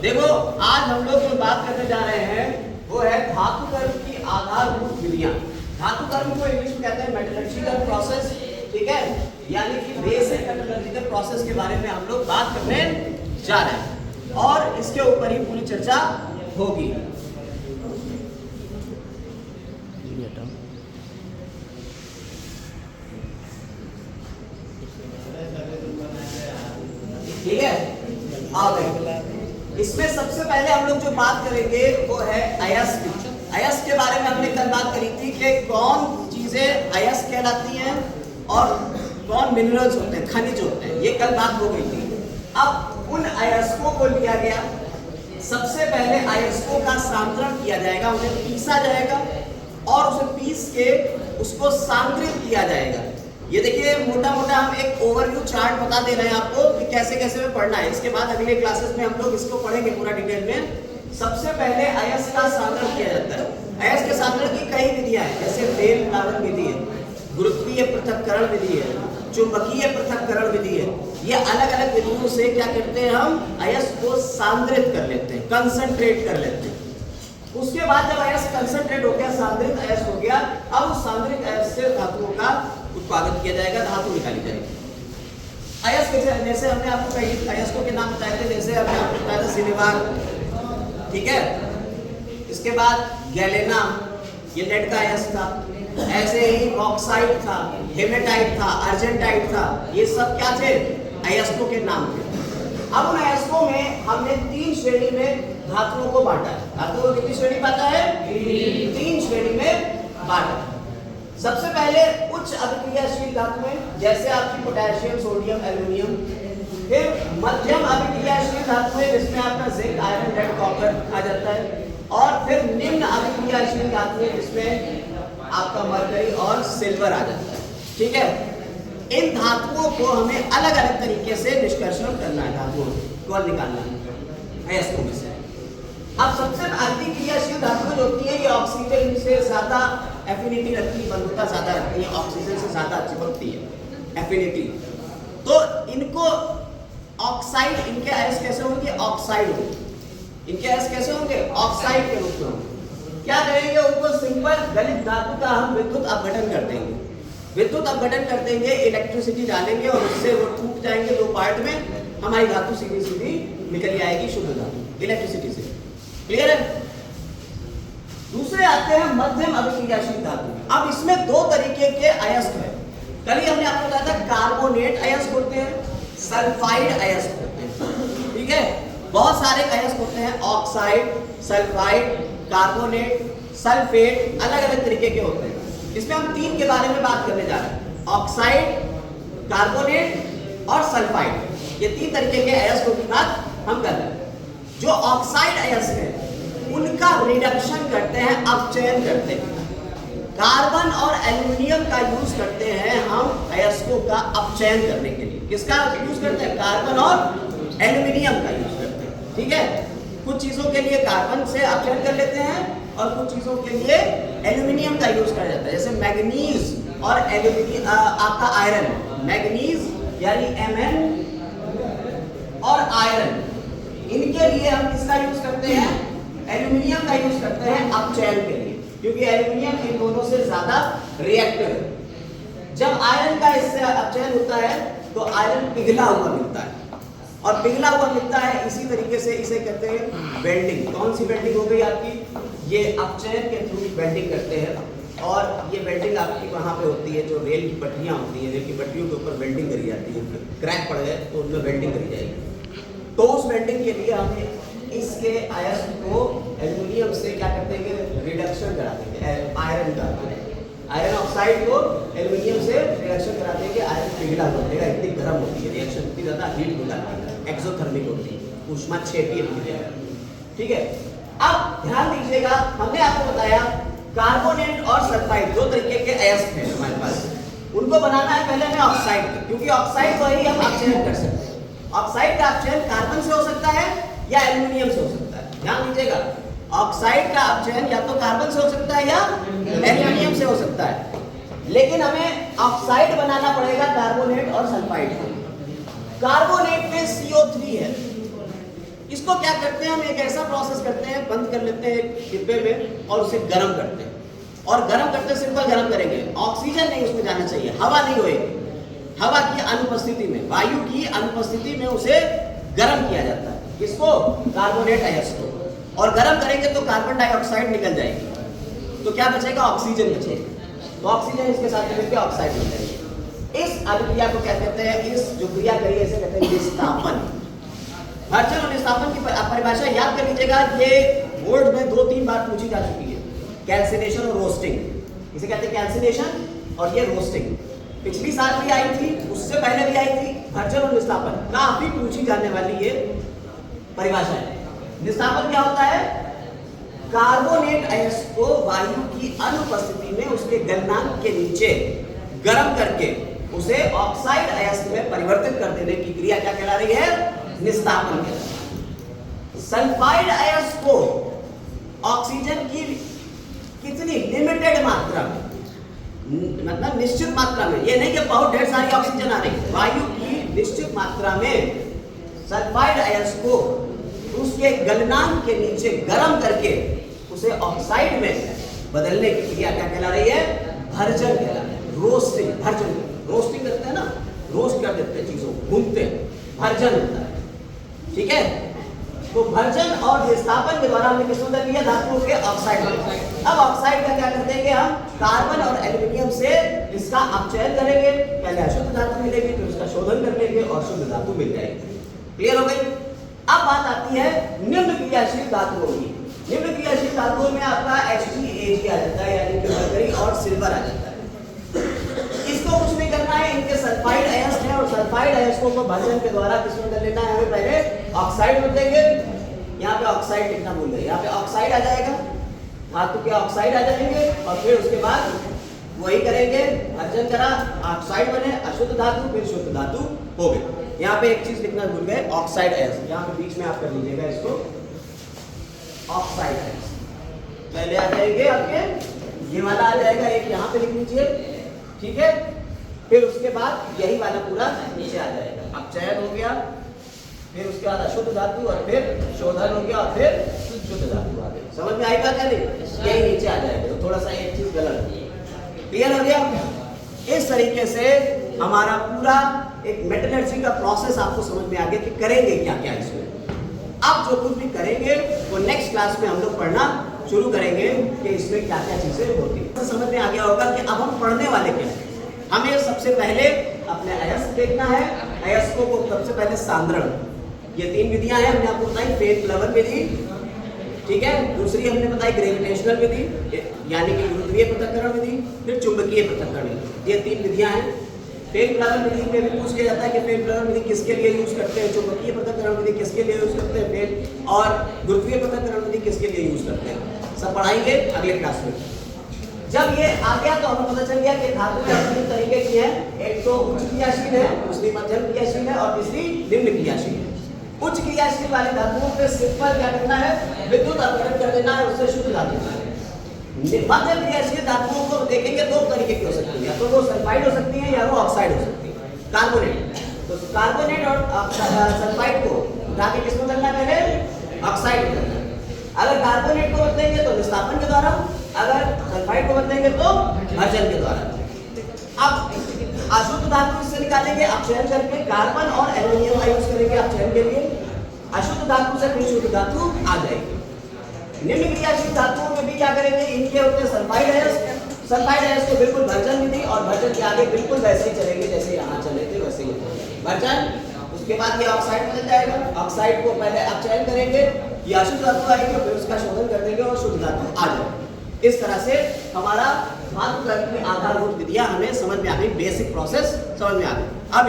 देखो आज हम लोग जो बात करने जा रहे हैं वो है धातु कर्म की आधारभूत विधियां। धातु कर्म को इंग्लिश में कहते हैं मेटलर्जिकल प्रोसेस, ठीक है, यानी कि बेसिक मेटलर्जिकल प्रोसेस के बारे में हम लोग बात करने जा रहे हैं और इसके ऊपर ही पूरी चर्चा होगी। ठीक है, आओ इसमें सबसे पहले हम लोग जो बात करेंगे वो है अयस्क। अयस्क के बारे में हमने कल बात करी थी कि कौन चीजें अयस्क कहलाती हैं और कौन मिनरल्स होते हैं, खनिज होते हैं, ये कल बात हो गई थी। अब उन अयस्कों को लिया गया, सबसे पहले अयस्कों का सांद्रण किया जाएगा, उन्हें पीसा जाएगा और उसे पीस के उसको सांद्रित किया जाएगा। ये देखिए मोटा मोटा हम एक ओवरव्यू चार्ट बता दे रहे हैं आपको कि कैसे कैसे में पढ़ना है। इसके बाद अगले क्लासेस में हम लोग इसको पढ़ेंगे पूरा डिटेल में। सबसे पहले अयस्क का सांद्रण किया जाता है। अयस्क के सांद्रण की कई विधियां हैं, जैसे बेल प्लावन विधि है, गुरुत्वीय पृथक्करण विधि है, चुंबकीय पृथक्करण विधि है। ये अलग अलग विधियों से क्या करते हैं, हम अयस्क को सांद्रित कर लेते हैं, कंसंट्रेट कर लेते हैं। उसके बाद जब अयस्क कंसंट्रेट हो गया, सांद्रित अयस्क हो गया, अब उस सांद्रित अयस्क से धातुओं का उत्पादन किया जाएगा, धातु निकाली जाएगी। अयस्क जैसे हमने आपको कई अयस्कों के नाम बताए थे, जैसे हमने आपको बताया था सिनेवार, ठीक है, इसके बाद गैलेना, ये लेड का अयस्क था, ऐसे ही बॉक्साइट था, हेमेटाइट था, अर्जेंटाइट था, ये सब क्या थे, अयस्कों के नाम थे। अब उन अयस्कों में हमने 3 श्रेणी में धातुओं को बांटा है। धातुओं को कितनी श्रेणी बांटा है, 3 श्रेणी में बांटा। सबसे पहले उच्च अभिक्रियाशील धातुएं, जैसे आपकी पोटेशियम, सोडियम, एल्युमिनियम। फिर मध्यम अभिक्रियाशील धातुएं, जिसमें आपका जिंक, आयरन, लेड, कॉपर आ जाता है। और फिर निम्न अभिक्रियाशील धातुएं, जिसमें आपका मरकरी और सिल्वर आ जाता है, ठीक है। इन धातुओं को हमें अलग अलग तरीके से निष्कर्षण करना है, धातुओं को निकालना है अयस्कों में से। अब सबसे अतिक्रियाशील धातुएं जो होती है, ये ऑक्सीजन से ज्यादा एफिनिटी रखती है, बंधुता ज्यादा रखती है, ऑक्सीजन से ज्यादा अच्छी बनती है एफिनिटी। तो इनको ऑक्साइड, इनके अयस्क कैसे होंगे, ऑक्साइड होंगे। इनके अयस्क कैसे होंगे, ऑक्साइड के रूप में होंगे। क्या करेंगे, उनको सिंपल गलित धातु का हम विद्युत अपघटन कर देंगे। विद्युत अपघटन कर देंगे, इलेक्ट्रिसिटी डालेंगे और उससे वो टूट जाएंगे 2 पार्ट में, हमारी धातु सीधी सीधी निकल आएगी शुद्ध धातु इलेक्ट्रिसिटी से। क्लियर है। दूसरे आते हैं मध्यम अभिक्रियाशील धातु। अब इसमें 2 तरीके के अयस्क हैं। कल ही हमने आपको बताया था कार्बोनेट अयस्क होते हैं, सल्फाइड अयस्क होते हैं, ठीक है। बहुत सारे अयस्क होते हैं, ऑक्साइड, सल्फाइड, कार्बोनेट, सल्फेट, अलग अलग तरीके के होते हैं। इसमें हम 3 के बारे में बात करने जा रहे हैं, ऑक्साइड, कार्बोनेट और सल्फाइड। ये 3 तरीके के अयस्कों की बात हम कर रहे हैं। जो ऑक्साइड अयस्क है उनका रिडक्शन करते हैं, अपचयन करते हैं। कार्बन और एल्युमिनियम का यूज करते हैं हम अयस्कों का अपचयन करने के लिए। किसका यूज करते हैं, कार्बन और एल्युमिनियम का यूज करते हैं, ठीक है। कुछ चीजों के लिए कार्बन से अपचयन कर लेते हैं और कुछ चीजों के लिए एल्युमिनियम का यूज किया जाता है, जैसे मैग्नीज और एल्युमिनियम, आपका आयरन, मैग्नीज यानी Mn और आयरन, इनके लिए हम किसका यूज करते हैं, एल्युमिनियम का यूज करते हैं अपचयन के लिए, क्योंकि एल्युमिनियम इन दोनों से ज्यादा रिएक्टिव है। जब आयरन का इससे अपचयन होता है तो आयरन पिघला हुआ मिलता है, और पिघला हुआ मिलता है इसी तरीके से इसे कहते हैं वेल्डिंग। कौन सी वेल्डिंग हो गई आपकी, ये अपचयन के थ्रू वेल्डिंग करते हैं। और ये वेल्डिंग आपकी वहाँ पे होती है, जो रेल की पटरियाँ होती हैं, रेल की पटरियों के ऊपर वेल्डिंग करी जाती है, क्रैक पड़ गए तो उनमें वेल्डिंग करी जाएगी। तो उस वेल्डिंग के लिए हमें इसके अयस्क को एल्युमिनियम से क्या करते हैं, रिडक्शन करा देंगे, आयरन का, आयरन ऑक्साइड को एल्युमिनियम से रिडक्शन करा देंगे। आयरन पिघला होगा, इतनी गर्म होती है रिएक्शन, इतनी ज़्यादा हीट मिला, एक्सोथर्मिक होती है, ऊष्मा क्षेपीय होती है, ठीक है। अब ध्यान दीजिएगा, हमने आपको बताया कार्बोनेट और सल्फाइड 2 तरीके के अयस्क हैं हमारे पास। उनको बनाना है पहले हमें ऑक्साइड, क्योंकि ऑक्साइड को ही हम अपचयन कर सकते हैं। ऑक्साइड का अपचयन कार्बन से हो सकता है या एल्युमिनियम से हो सकता है। ध्यान दीजिएगा, ऑक्साइड का अपचयन या तो कार्बन से हो सकता है या एल्युमिनियम से हो सकता है, लेकिन हमें ऑक्साइड बनाना पड़ेगा कार्बोनेट और सल्फाइड। कार्बोनेट में CO3 है, इसको क्या करते हैं, हम एक ऐसा प्रोसेस करते हैं, बंद कर लेते हैं एक डिब्बे में और उसे गर्म करते हैं। और गर्म करते सिंपल गर्म करेंगे, ऑक्सीजन नहीं उसमें जाना चाहिए, हवा नहीं होएगी। हवा की अनुपस्थिति में, वायु की अनुपस्थिति में उसे गर्म किया जाता है। किसको? कार्बोनेट आयस को। और गर्म करेंगे तो कार्बन डाइऑक्साइड निकल जाएगी, तो क्या बचेगा? ऑक्सीजन बचेगा। तो ऑक्सीजन इसके साथ मिलकर ऑक्साइड बन जाएगी। इस अभिक्रिया को क्या कहते हैं? इस जो क्रिया करी है इसे कहते हैं निस्तापन। भर्जन और निस्तापन की परिभाषा याद कर लीजिएगा, ये बोर्ड में 2-3 बार पूछी जा चुकी है। कैल्सिनेशन और रोस्टिंग, इसे कहते हैं कैल्सिनेशन और ये रोस्टिंग। पिछली साल भी आई थी, उससे पहले भी आई थी। भर्जन और निस्तापन काफी पूछी जाने वाली ये परिभाषा है। निस्तापन क्या होता है? कार्बोनेट अयस्क को वायु की अनुपस्थिति में उसके गलनांक के नीचे गर्म करके उसे ऑक्साइड अयस्क में परिवर्तित कर देने की क्रिया क्या कहला रही है? निस्तापन कहलाती है। सल्फाइड अयस्क को ऑक्सीजन की कितनी लिमिटेड मात्रा में, मतलब निश्चित मात्रा में, ये नहीं कि बहुत ढेर सारी ऑक्सीजन आ रही है, वायु की निश्चित मात्रा में सल्फाइड अयस्क को उसके गलनांक के नीचे गर्म करके उसे ऑक्साइड में बदलने की क्रिया क्या कहला रही है? भर्जन कहला रही है। रोस्टिंग, भर्जन, रोस्टिंग करते हैं ना, रोस्ट कर देते हैं चीजों, भूनते हैं, भर्जन होता है। ठीक है, तो भर्जन और निस्तापन के द्वारा हमने किस बदल लिया? धातुओं के ऑक्साइड में। अब ऑक्साइड का क्या करते हैं कि हम कार्बन और एल्यूमिनियम से इसका अपचयन करेंगे, पहले अशुद्ध धातु मिलेगी, फिर उसका शोधन कर लेंगे और शुद्ध धातु मिल जाएगी। क्लियर हो गई? अब बात आती है निम्न क्रियाशील धातुओं की। निम्न क्रियाशील धातुओं में आपका HgAg आ जाता है, यानी कि मरकरी और सिल्वर आ जाता है। इसको कुछ नहीं करना है, इनके सल्फाइड अयस्क है और सल्फाइड अयस्कों को भर्जन के द्वारा किसमें कर लेना है? हमें पहले ऑक्साइड में देंगे। यहाँ पे ऑक्साइड लिखना भूल गए, यहाँ पे ऑक्साइड आ जाएगा, धातु के ऑक्साइड आ जाएंगे और फिर उसके बाद वही करेंगे, भर्जन करा, ऑक्साइड बने, अशुद्ध धातु, फिर शुद्ध धातु हो गई। यहाँ पे एक चीज लिखना भूल गए, ऑक्साइड अयस्क, यहाँ पे बीच में आप कर लीजिएगा इसको, ऑक्साइड अयस्क पहले आ जाएंगे आपके, ये वाला आ जाएगा, एक यहाँ पे लिख लीजिए, ठीक है। फिर उसके बाद यही वाला पूरा नीचे आ जाएगा, अपचयन हो गया, फिर उसके बाद अशुद्ध धातु और फिर शोधन हो गया और फिर शुद्ध धातु आ गई। समझ में आएगा क्या? नहीं, यही नीचे आ जाएगा, तो थोड़ा सा एक चीज गलत है। क्लियर हो गया? इस तरीके से हमारा पूरा एक मेटलर्जी का प्रोसेस आपको समझ में आ गया कि करेंगे क्या क्या इसमें। अब जो कुछ भी करेंगे वो नेक्स्ट क्लास में हम लोग पढ़ना शुरू करेंगे कि इसमें क्या क्या चीजें होती है। तो समझ में आ गया होगा कि अब हम पढ़ने वाले क्या हैं। हमें सबसे पहले अपने अयस्क देखना है, अयस्कों को सबसे पहले सांद्रण, ये 3 विधियां हैं हमने आपको बताई, फेन प्लवन विधि, ठीक है, दूसरी हमने बताई ग्रेविटेशनल विधि यानी कि गुरुत्वीय पृथक्करण विधि, फिर चुंबकीय पृथक्करण विधि। ये 3 विधियां हैं। फेन प्लवन विधि में भी पूछ लिया जाता है कि फेन प्लवन विधि किसके लिए यूज करते हैं, चुंबकीय पृथक्करण विधि किसके लिए यूज करते हैं, फेन और गुरुत्वीय पृथक्करण विधि किसके लिए यूज करते हैं, सब पढ़ाएंगे अगले क्लास में। जब ये आ गया तो हमें पता चल गया कि धातुएं अपने तरीके की हैं, एक तो उच्च क्रियाशील है, दूसरी मध्यम क्रियाशील है और तीसरी निम्न क्रियाशील है। उच्च क्रियाशील वाली धातुओं पे सिंपल क्या करना है, विद्युत अपघटन कर देना है, उससे शुद्ध धातु बना है। मध्यम क्रियाशील धातुओं को देखेंगे 2 तरीके की हो सकती है, या तो वो सल्फाइड हो सकती है या वो ऑक्साइड हो सकती है। कार्बोनेट, तो कार्बोनेट और सल्फाइड को उठा के किसमें बदलना है? पहले ऑक्साइड में बदलना है। अगर कार्बोनेट को बदलेंगे तो निस्तापन के द्वारा, अगर सल्फाइड को बदलेंगे तो भर्जन के द्वारा। अब अशुद्ध धातु इससे निकालेंगे अपचयन करके, कार्बन और एल्यूमिनियम का यूज करेंगे अपचयन के लिए, अशुद्ध धातु से फिर शुद्ध धातु आ जाएगी। निम्न क्रियाशील धातुओं में भी क्या करेंगे, इनके होते हैं सल्फाइड अयस्क, सल्फाइड अयस्क को बिल्कुल भर्जन विधि और भर्जन के आगे बिल्कुल वैसे ही चलेंगे जैसे यहाँ चले थे वैसे ही भर्जन। उसके बाद ये ऑक्साइड बदल जाएगा, ऑक्साइड को पहले अपचयन करेंगे, ये अशुद्ध धातु आएगी, फिर उसका शोधन कर देंगे और शुद्ध धातु आ जाएगी। इस तरह से हमारा धातु की आधारभूत विधियां हमें समझ में आ गई, बेसिक प्रोसेस समझ में आ गई। अब